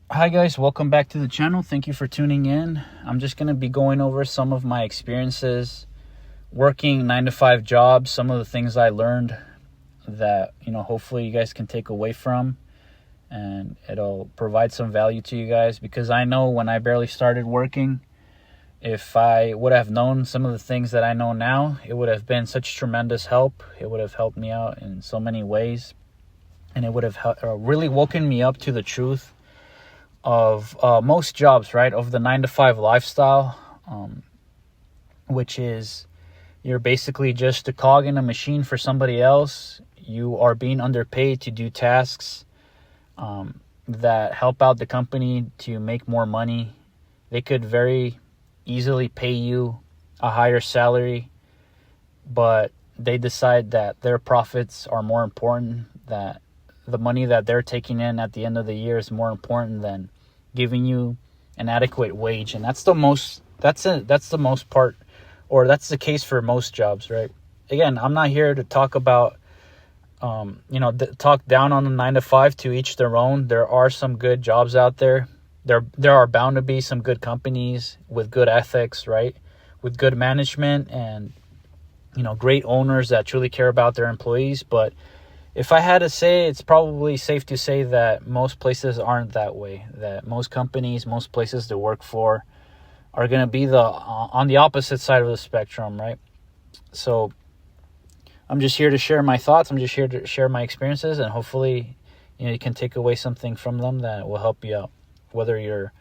Hi guys, welcome back to the channel. Thank you for tuning in. I'm just going to be going over some of my experiences working 9 to 5 jobs, some of the things I learned that, hopefully you guys can take away from, and it'll provide some value to you guys, because I know when I barely started working, if I would have known some of the things that I know now, it would have been such tremendous help. It would have helped me out in so many ways, and it would have really woken me up to the truth of most jobs, right? Of the 9 to 5 lifestyle, which is you're basically just a cog in a machine for somebody else. You are being underpaid to do tasks that help out the company to make more money. They could very easily pay you a higher salary, but they decide that their profits are more important, that the money that they're taking in at the end of the year is more important than giving you an adequate wage. And that's the most part, or that's the case for most jobs, right? Again, I'm not here to talk about talk down on the 9 to 5. To each their own. There are some good jobs out there. There are bound to be some good companies with good ethics, right? With good management and great owners that truly care about their employees. But if I had to say, it's probably safe to say that most places aren't that way. That most companies, most places to work for are going to be on the opposite side of the spectrum, right? So I'm just here to share my thoughts. I'm just here to share my experiences, and hopefully, you can take away something from them that will help you out. Whether you're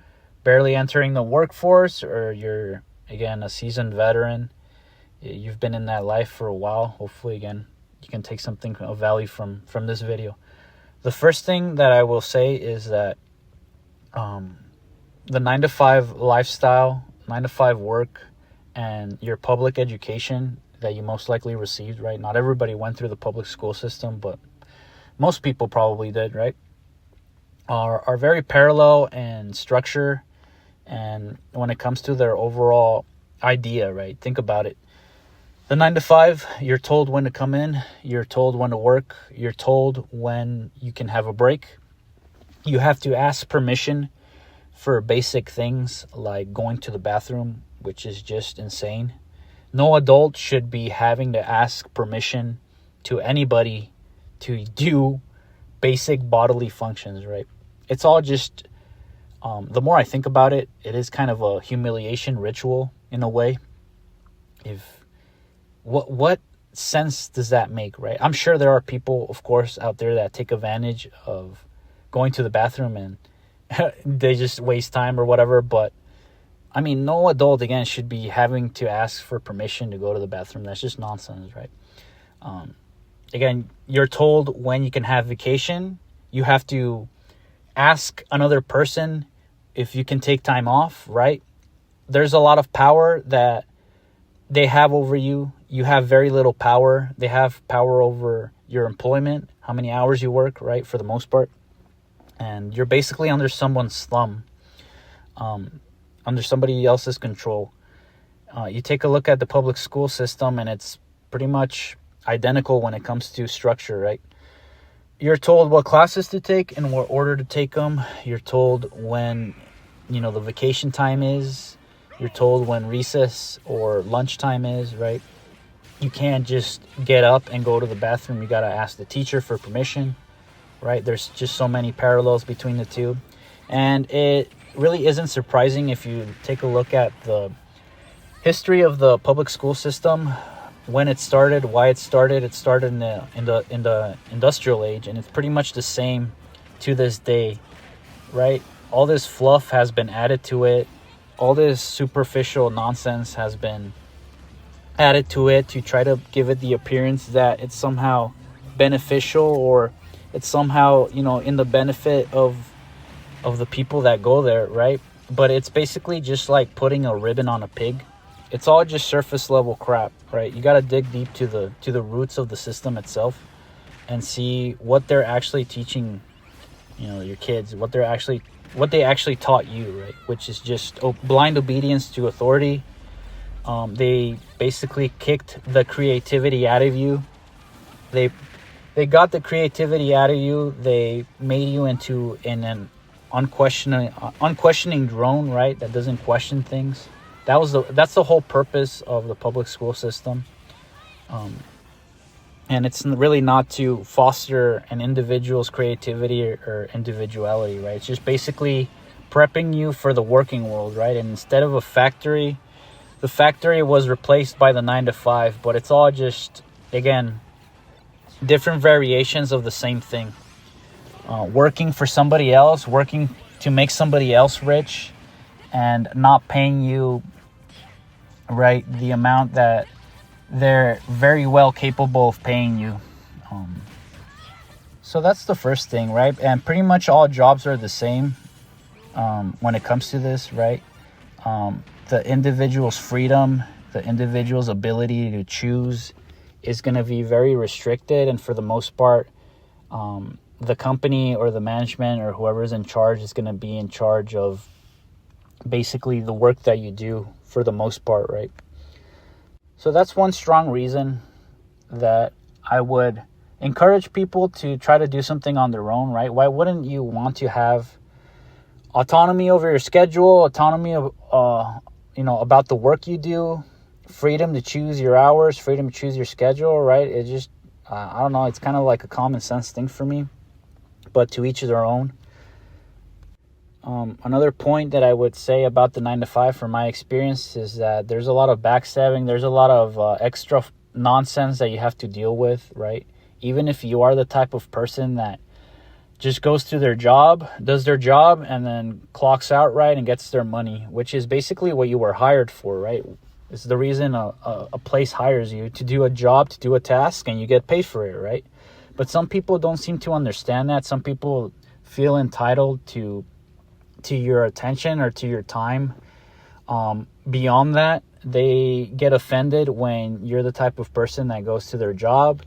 barely entering the workforce or you're, again, a seasoned veteran, you've been in that life for a while. Hopefully, again, you can take something of value from this video. The first thing that I will say is that the 9 to 5 lifestyle, 9 to 5 work, and your public education that you most likely received, right? Not everybody went through the public school system, but most people probably did, right? Are very parallel in structure, and when it comes to their overall idea, right? Think about it. The 9 to 5, you're told when to come in, you're told when to work, you're told when you can have a break. You have to ask permission for basic things like going to the bathroom, which is just insane. No adult should be having to ask permission to anybody to do basic bodily functions, right? It's all just, the more I think about it, it is kind of a humiliation ritual in a way. What sense does that make, right? I'm sure there are people, of course, out there that take advantage of going to the bathroom and they just waste time or whatever. But, I mean, no adult, again, should be having to ask for permission to go to the bathroom. That's just nonsense, right? Again, you're told when you can have vacation. You have to ask another person if you can take time off, right? There's a lot of power that they have over you. You have very little power. They have power over your employment, how many hours you work, right, for the most part. And you're basically under someone's thumb, under somebody else's control. You take a look at the public school system, and it's pretty much identical when it comes to structure, right? You're told what classes to take and what order to take them. You're told when, the vacation time is. You're told when recess or lunchtime is, right? You can't just get up and go to the bathroom. You got to ask the teacher for permission, right? There's just so many parallels between the two. And it really isn't surprising if you take a look at the history of the public school system, when it started, why it started. It started in the industrial age, and it's pretty much the same to this day, right? All this fluff has been added to it. All this superficial nonsense has been added to it to try to give it the appearance that it's somehow beneficial, or it's somehow, in the benefit of the people that go there, right? But it's basically just like putting a ribbon on a pig. It's all just surface level crap, right? You got to dig deep to the roots of the system itself and see what they're actually teaching, your kids, what they actually taught you, right? Which is just blind obedience to authority. They basically kicked the creativity out of you. They got the creativity out of you. They made you into an unquestioning drone, right? That doesn't question things. That's the whole purpose of the public school system. And it's really not to foster an individual's creativity or individuality, right? It's just basically prepping you for the working world, right? And instead of a factory, the factory was replaced by the 9 to 5, but it's all just, again, different variations of the same thing. Working for somebody else, working to make somebody else rich, and not paying you, right, the amount that they're very well capable of paying you. So that's the first thing, right? And pretty much all jobs are the same when it comes to this, right? The individual's freedom, the individual's ability to choose is going to be very restricted. And for the most part, the company or the management or whoever's in charge is going to be in charge of basically the work that you do for the most part, right? So that's one strong reason that I would encourage people to try to do something on their own, right? Why wouldn't you want to have autonomy over your schedule, autonomy of, about the work you do, freedom to choose your hours, freedom to choose your schedule, right? It just, I don't know, it's kind of like a common sense thing for me, but to each their own. Another point that I would say about the 9 to 5 from my experience is that there's a lot of backstabbing. There's a lot of extra nonsense that you have to deal with, right? Even if you are the type of person that just goes to their job, does their job, and then clocks out right and gets their money, which is basically what you were hired for, right? It's the reason a place hires you to do a job, to do a task, and you get paid for it, right? But some people don't seem to understand that. Some people feel entitled to your attention or to your time. Beyond that, they get offended when you're the type of person that goes to their job,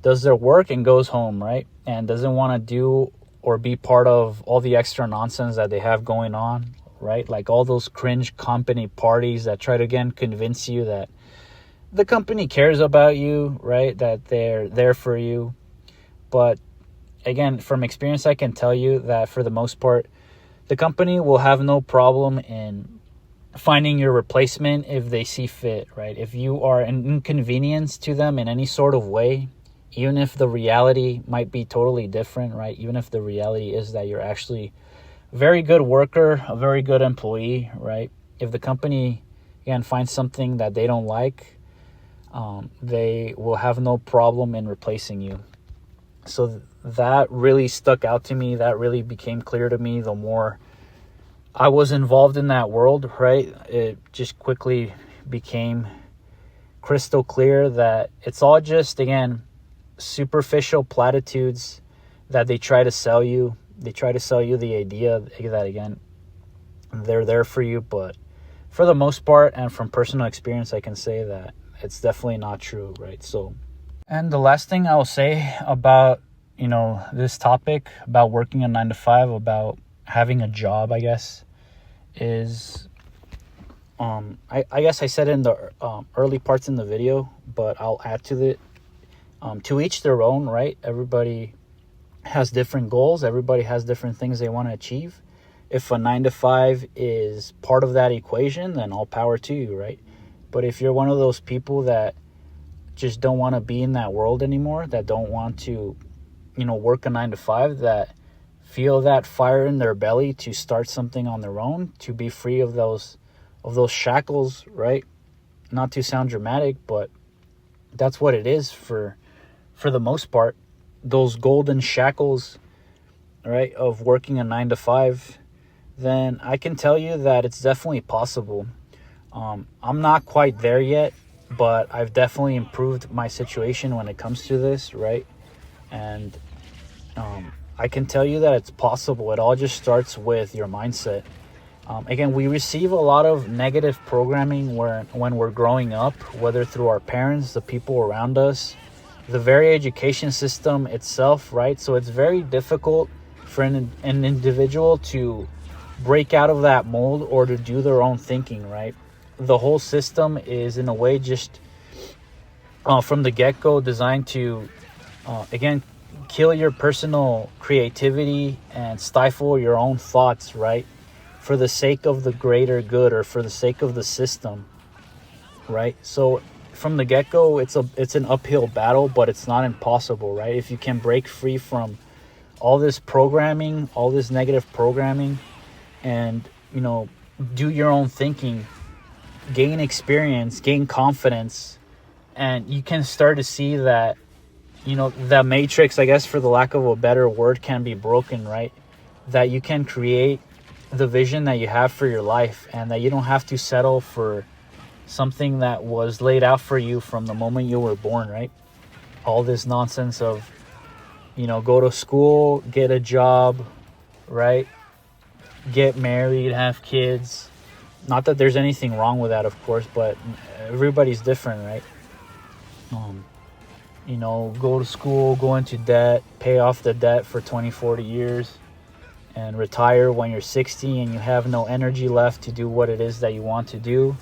does their work, and goes home, right? And doesn't want to do or be part of all the extra nonsense that they have going on, right? Like all those cringe company parties that try to, again, convince you that the company cares about you, right? That they're there for you. But again, from experience, I can tell you that for the most part, the company will have no problem in finding your replacement if they see fit, right? If you are an inconvenience to them in any sort of way, even if the reality might be totally different, right? Even if the reality is that you're actually a very good worker, a very good employee, right? If the company, again, finds something that they don't like, they will have no problem in replacing you. So that really stuck out to me. That really became clear to me the more I was involved in that world, right? It just quickly became crystal clear that it's all just, again, superficial platitudes that they try to sell you. They try to sell you the idea that, again, they're there for you. But for the most part, and from personal experience, I can say that it's definitely not true, right? So, and the last thing I'll say about, this topic about working a 9 to 5, about having a job, I guess, is, I guess I said in the early parts in the video, but I'll add to it. To each their own, right? Everybody has different goals. Everybody has different things they want to achieve. If a 9 to 5 is part of that equation, then all power to you, right? But if you're one of those people that just don't want to be in that world anymore, that don't want to, work a 9 to 5, that feel that fire in their belly to start something on their own, to be free of those shackles, right? Not to sound dramatic, but that's what it is for the most part. Those golden shackles, right, of working a 9 to 5, then I can tell you that it's definitely possible. I'm not quite there yet, but I've definitely improved my situation when it comes to this, right? And I can tell you that it's possible. It all just starts with your mindset. Again, we receive a lot of negative programming when we're growing up, whether through our parents, the people around us, the very education system itself, right? So it's very difficult for an individual to break out of that mold or to do their own thinking, right? The whole system is, in a way, just from the get-go designed to, again, kill your personal creativity and stifle your own thoughts, right? For the sake of the greater good or for the sake of the system, right? So from the get-go, it's an uphill battle, but it's not impossible, right? If you can break free from all this programming, all this negative programming, and, you know, do your own thinking, gain experience, gain confidence, and you can start to see that, you know, the matrix, I guess, for the lack of a better word, can be broken, right? That you can create the vision that you have for your life, and that you don't have to settle for something that was laid out for you from the moment you were born, right? All this nonsense of, you know, go to school, get a job, right? Get married, have kids. Not that there's anything wrong with that, of course, but everybody's different, right? You know, go to school, go into debt, pay off the debt for 20, 40 years, and retire when you're 60 and you have no energy left to do what it is that you want to do.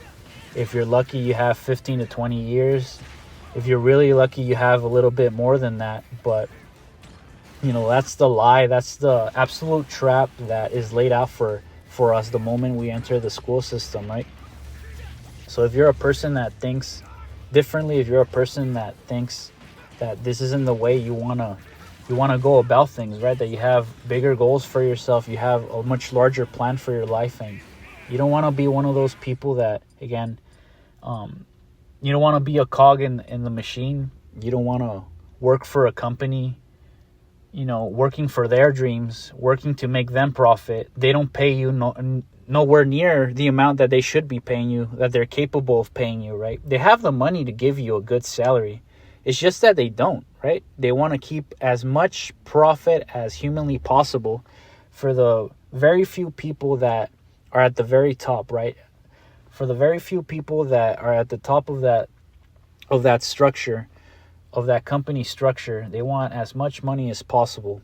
If you're lucky, you have 15 to 20 years. If you're really lucky, you have a little bit more than that. But, you know, that's the lie. That's the absolute trap that is laid out for us the moment we enter the school system, right? So if you're a person that thinks differently, if you're a person that thinks that this isn't the way you want to go about things, right? That you have bigger goals for yourself, you have a much larger plan for your life, and you don't want to be one of those people that, again, you don't want to be a cog in the machine. You don't want to work for a company, you know, working for their dreams, working to make them profit. They don't pay you nowhere near the amount that they should be paying you, that they're capable of paying you, right? They have the money to give you a good salary. It's just that they don't, right? They want to keep as much profit as humanly possible for the very few people that are at the very top, right? For the very few people that are at the top of that structure, of that company structure, they want as much money as possible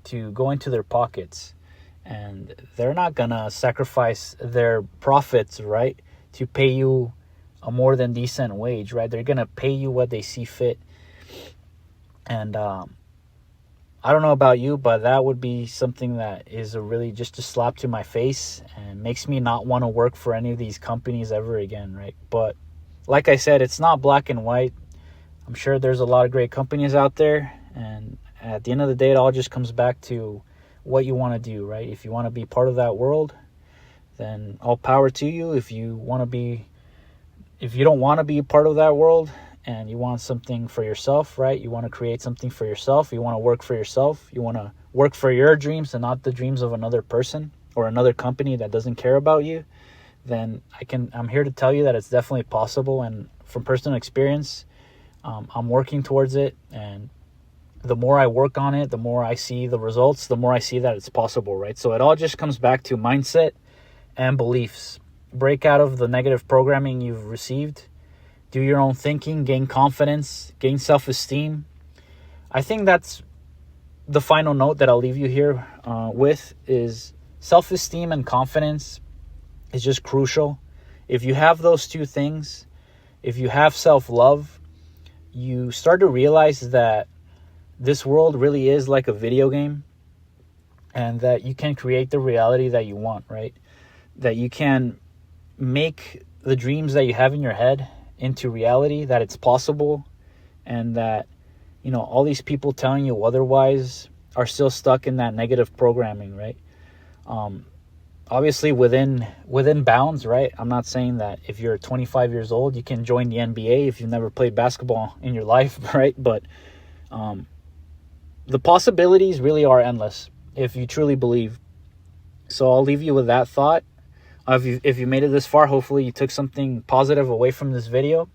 to go into their pockets. And they're not gonna sacrifice their profits, right, to pay you a more than decent wage, right? They're gonna pay you what they see fit. And I don't know about you, but that would be something that is really just a slap to my face and makes me not want to work for any of these companies ever again, right? But like I said, it's not black and white. I'm sure there's a lot of great companies out there, and at the end of the day, it all just comes back to what you want to do, right? If you want to be part of that world, then all power to you. If you don't want to be a part of that world and you want something for yourself, right? You want to create something for yourself. You want to work for yourself. You want to work for your dreams and not the dreams of another person or another company that doesn't care about you. Then I'm here to tell you that it's definitely possible. And from personal experience, I'm working towards it. And the more I work on it, the more I see the results, the more I see that it's possible, right? So it all just comes back to mindset and beliefs. Break out of the negative programming you've received. Do your own thinking, gain confidence, gain self-esteem. I think that's the final note that I'll leave you here with is self-esteem and confidence is just crucial. If you have those two things, if you have self-love, you start to realize that this world really is like a video game and that you can create the reality that you want, right? That you can make the dreams that you have in your head into reality, that it's possible, and that, you know, all these people telling you otherwise are still stuck in that negative programming, right? Obviously within bounds, right? I'm not saying that if you're 25 years old, you can join the NBA if you've never played basketball in your life, right? But the possibilities really are endless if you truly believe. So I'll leave you with that thought. If you made it this far, hopefully you took something positive away from this video.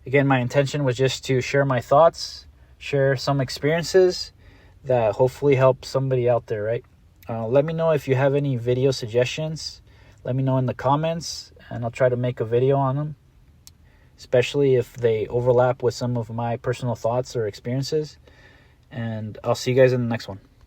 Again, my intention was just to share my thoughts, share some experiences that hopefully help somebody out there, right? Let me know if you have any video suggestions. Let me know in the comments, and I'll try to make a video on them, especially if they overlap with some of my personal thoughts or experiences. And I'll see you guys in the next one.